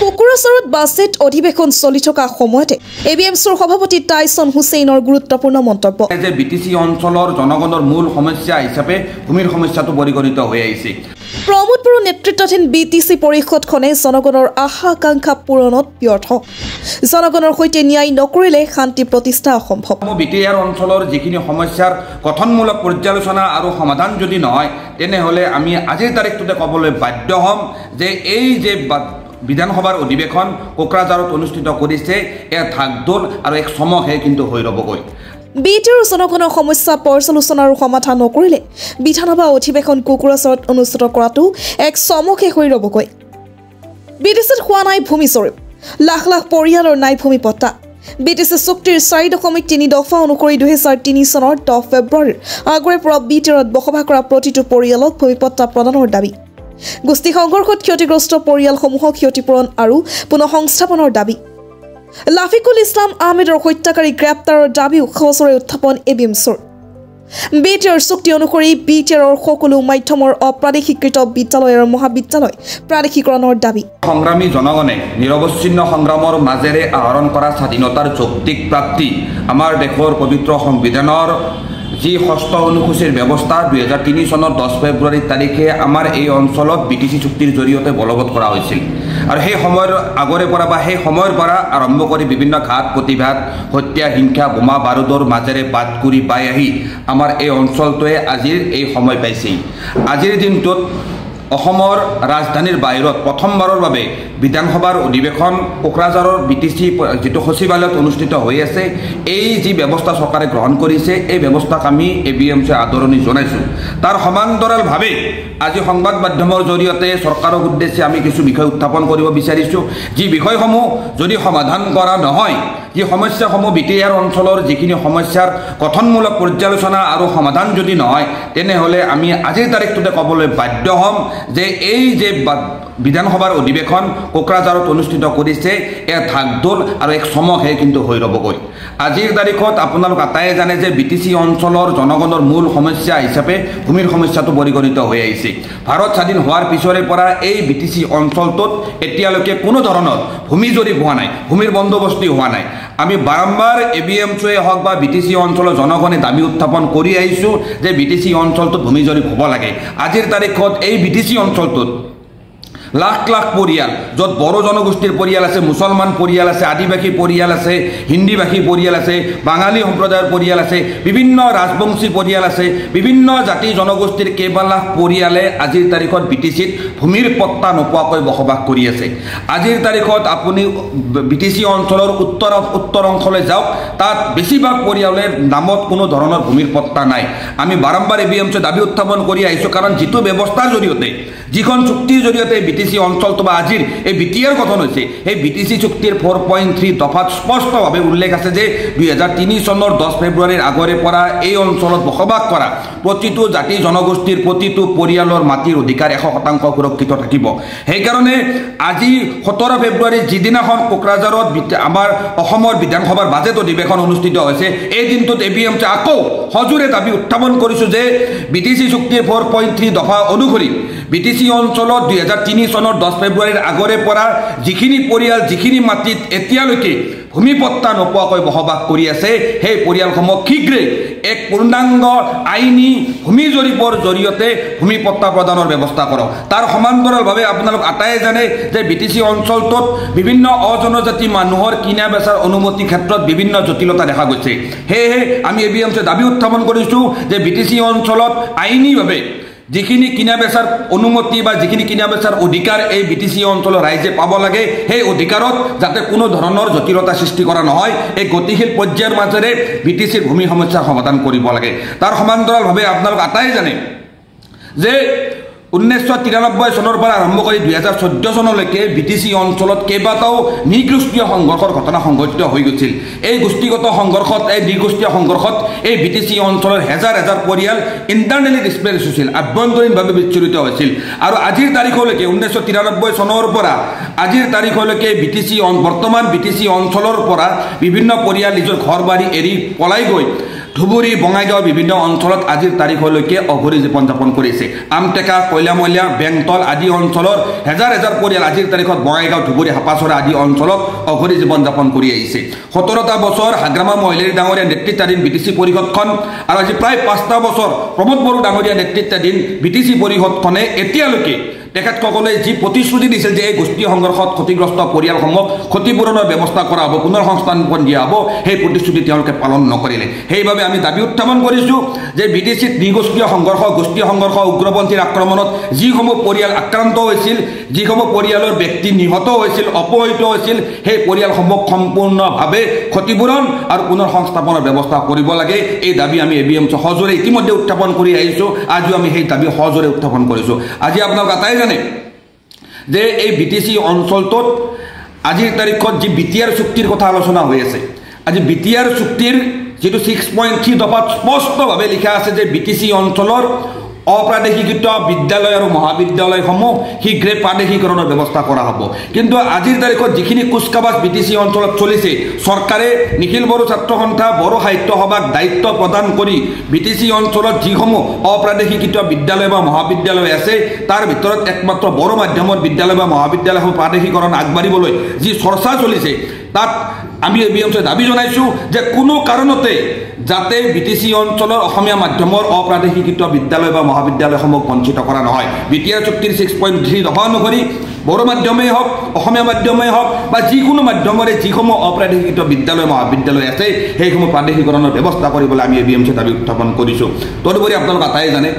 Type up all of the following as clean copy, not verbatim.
কোকৰাঝাৰত বাজেট অধিৱেশন চলি থকা সময়তে এবিএমচিৰ সভাপতি টাইছন হুছেইনৰ গুৰুত্বপূৰ্ণ মন্তব্য যে বিটিসি অঞ্চলৰ জনগণৰ মূল সমস্যা হিচাপে ভূমিৰ সমস্যাটো পৰিগণিত হৈ আহিছে। প্ৰমোদ বড়ো নেতৃত্বাধীন বিটিসি পৰিষদখনে জনগণৰ আশা আকাংক্ষা পূৰণত ব্যৰ্থ। জনগণৰ সৈতে ন্যায় নকৰিলে শান্তি প্ৰতিষ্ঠা অসম্ভৱ। বিটিআৰ অঞ্চলৰ যিখিনি সমস্যাৰ গঠনমূলক পৰ্যালোচনা আৰু সমাধান যদি নহয় তেনেহ'লে আমি আজিৰ তাৰিখটোতে ক'বলৈ বাধ্য হ'ম যে এই যে বিধানসভাৰ অধিৱেশন কোকৰাঝাৰত অনুষ্ঠিত কৰিছে এয়া ঢাকঢোল আৰু এক চমকহে কিন্তু হৈ ৰ'বগৈ। বিটিআৰ জনগণৰ সমস্যা পৰ্যালোচনা আৰু সমাধান নকৰিলে বিধানসভা অধিৱেশন কোকৰাঝাৰত অনুষ্ঠিত কৰাটো এক চমকহে হৈ ৰ'বগৈ। বিটিচিত হোৱা নাই ভূমি জৰীপ, লাখ লাখ পৰিয়ালৰ নাই ভূমি পট্টা। বিটিচি চুক্তিৰ 4.3 দফা অনুসৰি 2003 চনৰ 10 ফেব্ৰুৱাৰীৰ আগৰে পৰা বিটিআৰত বসবাস কৰা প্ৰতিটো পৰিয়ালক ভূমি পট্টা প্ৰদানৰ দাবী। গোষ্ঠী সংঘৰ্ষত ক্ষতিগ্ৰস্ত পৰিয়ালসমূহক ক্ষতিপূৰণ আৰু পুনৰ সংস্থাপনৰ দাবী। লাফিকুল ইছলাম আহমেদৰ হত্যাকাৰী গ্ৰেপ্তাৰৰ দাবী সহজৰে উত্থাপন এবিএমচিৰ। বিটিআৰ চুক্তি অনুসৰি বিটিআৰৰ সকলো মাধ্যমৰ অপ্ৰাদেশিকৃত বিদ্যালয় আৰু মহাবিদ্যালয় প্ৰাদেশিকৰণৰ দাবী। সংগ্ৰামী জনগণে নিৰৱচ্ছিন্ন সংগ্ৰামৰ মাজেৰে আহৰণ কৰা স্বাধীনতাৰ যৌক্তিক প্ৰাপ্তি আমাৰ দেশৰ পবিত্ৰ সংবিধানৰ যি ষষ্ঠ অনুসূচীৰ ব্যৱস্থা 2003 চনৰ 10 ফেব্ৰুৱাৰী তাৰিখে আমাৰ এই অঞ্চলত বিটিচি চুক্তিৰ জৰিয়তে বলবৎ কৰা হৈছিল আৰু সেই সময়ৰ আগৰে পৰা বা সেই সময়ৰ পৰা আৰম্ভ কৰি বিভিন্ন ঘাত প্ৰতিঘাত হত্যা হিংসা বোমা বাৰুদৰ মাজেৰে বাট কৰি বাই আহি আমাৰ এই অঞ্চলটোৱে আজিৰ এই সময় পাইছে। আজিৰ দিনটোত অসমৰ ৰাজধানীৰ বাহিৰত প্ৰথমবাৰৰ বাবে বিধানসভাৰ অধিৱেশন কোকৰাঝাৰৰ বিটিচি যিটো সচিবালয়ত অনুষ্ঠিত হৈ আছে এই যি ব্যৱস্থা চৰকাৰে গ্ৰহণ কৰিছে এই ব্যৱস্থাক আমি এবিএমচি আদৰণি জনাইছোঁ। তাৰ সমান্তৰালভাৱে আজি সংবাদ মাধ্যমৰ জৰিয়তে চৰকাৰৰ উদ্দেশ্যে আমি কিছু বিষয় উত্থাপন কৰিব বিচাৰিছোঁ। যি বিষয়সমূহ যদি সমাধান কৰা নহয়, যি সমস্যাসমূহ বিটিআৰ অঞ্চলৰ যিখিনি সমস্যাৰ গঠনমূলক পৰ্যালোচনা আৰু সমাধান যদি নহয় তেনেহ'লে আমি আজিৰ তাৰিখটোতে ক'বলৈ বাধ্য হ'ম যে এই যে বিধানসভাৰ অধিৱেশন কোকৰাঝাৰত অনুষ্ঠিত কৰিছে এয়া ঢাকঢোল আৰু এক চমকহে কিন্তু হৈ ৰ'বগৈ। আজিৰ তাৰিখত আপোনালোক আটায়ে জানে যে বিটিচি অঞ্চলৰ জনগণৰ মূল সমস্যা হিচাপে ভূমিৰ সমস্যাটো পৰিগণিত হৈ আহিছে। ভাৰত স্বাধীন হোৱাৰ পিছৰে পৰা এই বিটিচি অঞ্চলটোত এতিয়ালৈকে কোনো ধৰণৰ ভূমি জৰীপ হোৱা নাই, ভূমিৰ বন্দোবস্তি হোৱা নাই। আমি বাৰম্বাৰ এবিএমচিয়ে হওক বা বিটিচি অঞ্চলৰ জনগণে দাবী উত্থাপন কৰি আহিছোঁ যে বিটিচি অঞ্চলটোত ভূমি জৰীপ হ'ব লাগে। আজিৰ তাৰিখত এই বিটিচি অঞ্চলটোত লাখ লাখ পৰিয়াল, য'ত বড়ো জনগোষ্ঠীৰ পৰিয়াল আছে, মুছলমান পৰিয়াল আছে, আদিবাসী পৰিয়াল আছে, হিন্দীভাষী পৰিয়াল আছে, বাঙালী সম্প্ৰদায়ৰ পৰিয়াল আছে, বিভিন্ন ৰাজবংশী পৰিয়াল আছে, বিভিন্ন জাতি জনগোষ্ঠীৰ কেইবা লাখ পৰিয়ালে আজিৰ তাৰিখত বিটিচিত ভূমিৰ পট্টা নোপোৱাকৈ বসবাস কৰি আছে। আজিৰ তাৰিখত আপুনি বিটিচি অঞ্চলৰ উত্তৰ অংশলৈ যাওক, তাত বেছিভাগ পৰিয়ালৰ নামত কোনো ধৰণৰ ভূমিৰ পট্টা নাই। আমি বাৰম্বাৰ এবিএমচি দাবী উত্থাপন কৰি আহিছোঁ, কাৰণ যিটো ব্যৱস্থাৰ জৰিয়তে যিখন চুক্তিৰ জৰিয়তে বিটিচি অঞ্চলটো বা আজিৰ এই বিটিআৰ গঠন হৈছে সেই বিটিচি চুক্তিৰ 4.3 দফাত স্পষ্টভাৱে উল্লেখ আছে যে 2003 চনৰ 10 ফেব্ৰুৱাৰীৰ আগৰে পৰা এই অঞ্চলত বসবাস কৰা প্ৰতিটো জাতি জনগোষ্ঠীৰ প্ৰতিটো পৰিয়ালৰ মাটিৰ অধিকাৰ 100% সুৰক্ষিত থাকিব। সেইকাৰণে আজি 17 ফেব্ৰুৱাৰী যিদিনাখন কোকৰাঝাৰত আমাৰ অসমৰ বিধানসভাৰ বাজেট অধিৱেশন অনুষ্ঠিত হৈছে এই দিনটোত এবিএমচি আকৌ সজোৰে দাবী উত্থাপন কৰিছোঁ যে বিটিচি চুক্তিৰ 4.3 দফা অনুসৰি বিটিচি অঞ্চলত 2003 চনৰ 10 ফেব্ৰুৱাৰীৰ আগৰে পৰা যিখিনি পৰিয়াল যিখিনি মাটিত এতিয়ালৈকে ভূমি পট্টা নোপোৱাকৈ বসবাস কৰি আছে সেই পৰিয়ালসমূহ শীঘ্ৰেই এক পূৰ্ণাংগ আইনী ভূমি জৰীপৰ জৰিয়তে ভূমি পট্টা প্ৰদানৰ ব্যৱস্থা কৰক। তাৰ সমান্তৰালভাৱে আপোনালোক আটায়ে জানে যে বিটিচি অঞ্চলটোত বিভিন্ন অজনজাতি মানুহৰ কিনা বেচাৰ অনুমতিৰ ক্ষেত্ৰত বিভিন্ন জটিলতা দেখা গৈছে। সেয়েহে আমি এবিএমচি দাবী উত্থাপন কৰিছোঁ যে বিটিচি অঞ্চলত আইনীভাৱে যিখিনি কিনা বেচাৰ অনুমতি বা যিখিনি কিনা বেচাৰ অধিকাৰ এই বিটিচি অঞ্চলৰ ৰাইজে পাব লাগে সেই অধিকাৰত যাতে কোনো ধৰণৰ জটিলতা সৃষ্টি কৰা নহয়, এই গতিশীল পৰ্যায়ৰ মাজেৰে বিটিচিৰ ভূমি সমস্যাৰ সমাধান কৰিব লাগে। তাৰ সমান্তৰালভাৱে আপোনালোক আটায়ে জানে যে 1993 চনৰ পৰা আৰম্ভ কৰি 2014 চনলৈকে বিটিচি অঞ্চলত কেইবাটাও নৃগোষ্ঠীয় সংঘৰ্ষৰ ঘটনা সংঘটিত হৈ গৈছিল। এই গোষ্ঠীগত সংঘৰ্ষত এই নৃগোষ্ঠীয় সংঘৰ্ষত এই বিটিচি অঞ্চলৰ হেজাৰ হেজাৰ পৰিয়াল ইণ্টাৰনেলি ডিছপ্লেচ হৈছিল, আভ্যন্তৰীণভাৱে বিচ্ছুৰিত হৈছিল। আৰু আজিৰ তাৰিখলৈকে 1993 চনৰ পৰা আজিৰ তাৰিখলৈকে বৰ্তমান বিটিচি অঞ্চলৰ পৰা বিভিন্ন পৰিয়াল নিজৰ ঘৰ বাৰী এৰি পলাই গৈ ধুবুৰী বঙাইগাঁৱৰ বিভিন্ন অঞ্চলত আজিৰ তাৰিখলৈকে অঘৰী জীৱন যাপন কৰিছে আমটেকা কয়লামলীয়া বেংতল আদি অঞ্চলৰ হেজাৰ হেজাৰ পৰিয়াল আজিৰ তাৰিখত বঙাইগাঁও ধুবুৰী হাপাচৰা আদি অঞ্চলত অঘৰী জীৱন যাপন কৰি আহিছে 17টা বছৰ হাগ্ৰামা মহিলাৰী ডাঙৰীয়া নেতৃত্বাধীন বিটিচি পৰিষদখন আৰু আজি প্ৰায় 5টা বছৰ প্ৰমোদ বড়ো ডাঙৰীয়া নেতৃত্বাধীন বিটিচি পৰিষদখনে এতিয়ালৈকে তেখেতসকলে যি প্ৰতিশ্ৰুতি দিছিল যে এই গোষ্ঠী সংঘৰ্ষত ক্ষতিগ্ৰস্ত পৰিয়ালসমূহক ক্ষতিপূৰণৰ ব্যৱস্থা কৰা হ'ব পুনৰ সংস্থাপন দিয়া হ'ব সেই প্ৰতিশ্ৰুতি তেওঁলোকে পালন নকৰিলে সেইবাবে আমি দাবী উত্থাপন কৰিছোঁ যে বিটিচিত নিগোষ্ঠীয় সংঘৰ্ষ গোষ্ঠী সংঘৰ্ষ উগ্ৰপন্থীৰ আক্ৰমণত যিসমূহ পৰিয়াল আক্ৰান্ত হৈছিল যিসমূহ পৰিয়ালৰ ব্যক্তি নিহত হৈছিল অপহৃত হৈছিল সেই পৰিয়ালসমূহক সম্পূৰ্ণভাৱে ক্ষতিপূৰণ আৰু পুনৰ সংস্থাপনৰ ব্যৱস্থা কৰিব লাগে এই দাবী আমি ABM সহজৰে ইতিমধ্যে উত্থাপন কৰি আহিছোঁ আজিও আমি সেই দাবী সহজৰে উত্থাপন কৰিছোঁ আজি আপোনালোক আটাই যে এই বিটিচি অঞ্চলটোত আজিৰ তাৰিখত যি বিটিআৰ চুক্তিৰ কথা আলোচনা হৈ আছে আজি বিটিআৰ চুক্তিৰ যেটো 6.3 দফাত স্পষ্টভাৱে লিখা আছে যে বিটিচি অঞ্চলৰ অপ্ৰাদেশিকৃত বিদ্যালয় আৰু মহাবিদ্যালয়সমূহ শীঘ্ৰে প্ৰাদেশিকৰণৰ ব্যৱস্থা কৰা হ'ব কিন্তু আজিৰ তাৰিখত যিখিনি কুচকাৱাজ বিটিচি অঞ্চলত চলিছে চৰকাৰে নিখিল বড়ো ছাত্ৰ সন্থা বড়ো সাহিত্য সভাক দায়িত্ব প্ৰদান কৰি বিটিচি অঞ্চলত যিসমূহ অপ্ৰাদেশিকৃত বিদ্যালয় বা মহাবিদ্যালয় আছে তাৰ ভিতৰত একমাত্ৰ বড়ো মাধ্যমৰ বিদ্যালয় বা মহাবিদ্যালয়সমূহ প্ৰাদেশিকৰণ আগবাঢ়িবলৈ যি চৰ্চা চলিছে তাত আমি ABM দাবী জনাইছোঁ যে কোনো কাৰণতে যাতে বিটিচি অঞ্চলৰ অসমীয়া মাধ্যমৰ অপ্ৰাদেশিকৃত বিদ্যালয় বা মহাবিদ্যালয়সমূহ বঞ্চিত কৰা নহয় বিটিআৰ চুক্তিৰ 6.3 দফা অনুসৰি বড়ো মাধ্যমেই হওক অসমীয়া মাধ্যমেই হওক বা যিকোনো মাধ্যমৰে যিসমূহ অপ্ৰাদেশিকৃত বিদ্যালয় মহাবিদ্যালয় আছে সেইসমূহ প্ৰাদেশিকৰণৰ ব্যৱস্থা কৰিবলৈ আমি ABM দাবী উত্থাপন কৰিছোঁ তদুপৰি আপোনালোক আটাই জানে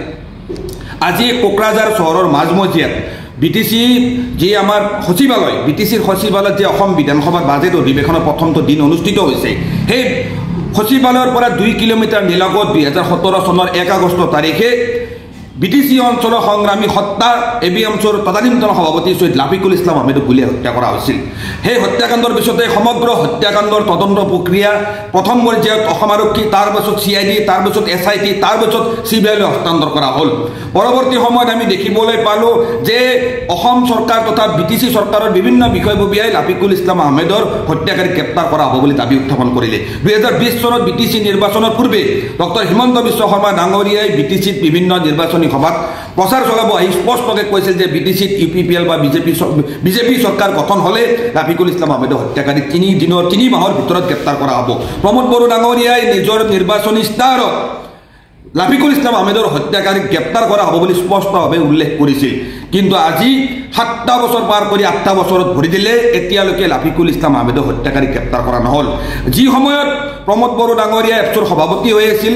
আজি কোকৰাঝাৰ চহৰৰ মাজমজিয়াত বিটিচি যি আমাৰ সচিবালয় বিটিচিৰ সচিবালয়ত যে অসম বিধানসভাৰ বাজেট অধিৱেশনৰ প্ৰথমটো দিন অনুষ্ঠিত হৈছে সেই সচিবালয়ৰ পৰা 2 কিলোমিটাৰ নিলগত 2017 চনৰ 1 আগষ্ট তাৰিখে বিটিচি অঞ্চলৰ সংগ্ৰামী হত্যা ABM তদানীন্তন সভাপতি চৈয়দ লাফিকুল ইছলাম আহমেদক গুলীয়াই হত্যা কৰা হৈছিল সেই হত্যাকাণ্ডৰ পিছতে সমগ্ৰ হত্যাকাণ্ডৰ তদন্ত প্ৰক্ৰিয়া প্ৰথম পৰ্যায়ত অসম আৰক্ষী তাৰ পিছত CID তাৰ পিছত SIT তাৰ পিছত CBI লৈ হস্তান্তৰ কৰা হ'ল পৰৱৰ্তী সময়ত আমি দেখিবলৈ পালোঁ যে অসম চৰকাৰ তথা বিটিচি চৰকাৰৰ বিভিন্ন বিষয়ববীয়াই লাফিকুল ইছলাম আহমেদৰ হত্যাকাৰীক গ্ৰেপ্তাৰ কৰা হ'ব বুলি দাবী উত্থাপন কৰিলে 2020 চনত বিটিচি নিৰ্বাচনৰ পূৰ্বে ডক্টৰ হিমন্ত বিশ্ব শৰ্মা ডাঙৰীয়াই বিটিচিত বিভিন্ন নিৰ্বাচনী সভাত প্ৰচাৰ চলাব আহি স্পষ্টকৈ কৈছিল যে বিটিচিত UPPL বা বিজেপি চৰকাৰ গঠন হ'লে লাফিকুল ইছলাম আহমেদৰ হত্যাকাৰীক 3 মাহৰ ভিতৰত গ্ৰেপ্তাৰ কৰা হ'ব প্ৰমোদ বড়ো ডাঙৰীয়াই নিজৰ নিৰ্বাচনী ইস্তাহাৰত লাফিকুল ইছলাম আহমেদৰ হত্যাকাৰীক গ্ৰেপ্তাৰ কৰা হ'ব বুলি স্পষ্টভাৱে উল্লেখ কৰিছিল কিন্তু আজি 7টা বছৰ পাৰ কৰি 8টা বছৰত ভৰি দিলে এতিয়ালৈকে লাফিকুল ইছলাম আহমেদৰ হত্যাকাৰীক গ্ৰেপ্তাৰ কৰা নহ'ল যি সময়ত প্ৰমোদ বড়ো ডাঙৰীয়া এপছৰ সভাপতি হৈ আছিল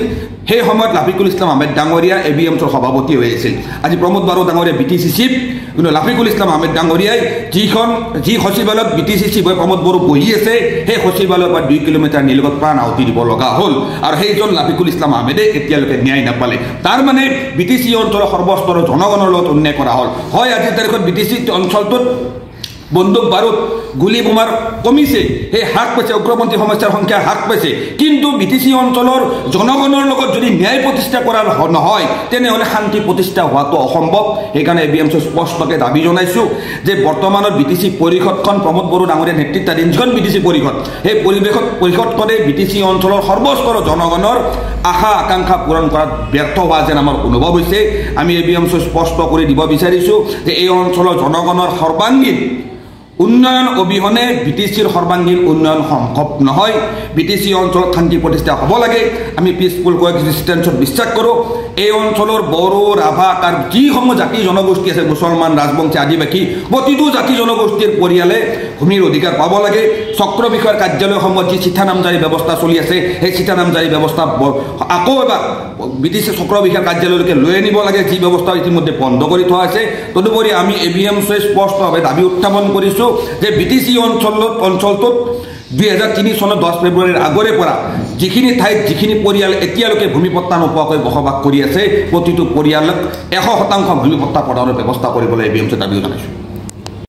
সেই সময়ত লাফিকুল ইছলাম আহমেদ ডাঙৰীয়া ABMছৰ সভাপতি হৈ আছিল আজি প্ৰমোদ বড়ো ডাঙৰীয়া BTC চিফ কিন্তু লাফিকুল ইছলাম আহমেদ ডাঙৰীয়াই যি সচিবালয়ত BTC চিফ হৈ প্ৰমোদ বড়ো বহি আছে সেই সচিবালয়ৰ পৰা 2 কিলোমিটাৰ নিলগত প্ৰাণ আহুতি দিব লগা হ'ল আৰু সেইজন লাফিকুল ইছলাম আহমেদে এতিয়ালৈকে ন্যায় নাপালে তাৰ মানে BTC অঞ্চলৰ সৰ্বস্তৰৰ জনগণৰ লগত অন্যায় কৰা হ'ল হয় আজিৰ তাৰিখত BTC অঞ্চলটোত বন্দুক বাৰুদ গুলি বোমাৰ কমিছে সেই হ্ৰাস পাইছে উগ্ৰপন্থী সমস্যাৰ সংখ্যা হ্ৰাস পাইছে কিন্তু বিটিচি অঞ্চলৰ জনগণৰ লগত যদি ন্যায় প্ৰতিষ্ঠা কৰা নহয় তেনেহ'লে শান্তি প্ৰতিষ্ঠা হোৱাটো অসম্ভৱ সেইকাৰণে ABM স্পষ্টকৈ দাবী জনাইছোঁ যে বৰ্তমানৰ বিটিচি পৰিষদখন প্ৰমোদ বড়ো ডাঙৰীয়া নেতৃত্বাধীন যিখন বিটিচি পৰিষদ সেই পৰিষদখনে বিটিচি অঞ্চলৰ সৰ্বস্তৰৰ জনগণৰ আশা আকাংক্ষা পূৰণ কৰাত ব্যৰ্থ হোৱা যেন আমাৰ অনুভৱ হৈছে আমি ABM স্পষ্ট কৰি দিব বিচাৰিছোঁ যে এই অঞ্চলৰ জনগণৰ সৰ্বাংগীন উন্নয়ন অবিহনে বিটিচিৰ সৰ্বাংগীন উন্নয়ন সম্ভৱ নহয় বিটিচি অঞ্চলত শান্তি প্ৰতিষ্ঠা হ'ব লাগে আমি পিচফুল কোএক্সিষ্টেন্সত বিশ্বাস কৰোঁ এই অঞ্চলৰ বড়ো ৰাভা তাৰ যিসমূহ জাতি জনগোষ্ঠী আছে মুছলমান ৰাজবংশী আদিবাসী প্ৰতিটো জাতি জনগোষ্ঠীৰ পৰিয়ালে ভূমিৰ অধিকাৰ পাব লাগে চক্ৰ বিষয়ৰ কাৰ্যালয়সমূহত যি চিঠা নামজাৰি ব্যৱস্থা চলি আছে সেই চিঠা নামজাৰি ব্যৱস্থা আকৌ এবাৰ বিটিচি চক্ৰ বিষয়ৰ কাৰ্যালয়লৈকে লৈ আনিব লাগে যি ব্যৱস্থা ইতিমধ্যে বন্ধ কৰি থোৱা আছে তদুপৰি আমি ABM স্পষ্টভাৱে দাবী উত্থাপন কৰিছোঁ যে বিটিচি অঞ্চলটোত 2003 চনৰ 10 ফেব্ৰুৱাৰীৰ আগৰে পৰা যিখিনি ঠাইত যিখিনি পৰিয়াল এতিয়ালৈকে ভূমিপট্টা নোপোৱাকৈ বসবাস কৰি আছে প্ৰতিটো পৰিয়ালক 100% ভূমিপট্টা প্ৰদানৰ ব্যৱস্থা কৰিবলৈ ABM দাবী জনাইছোঁ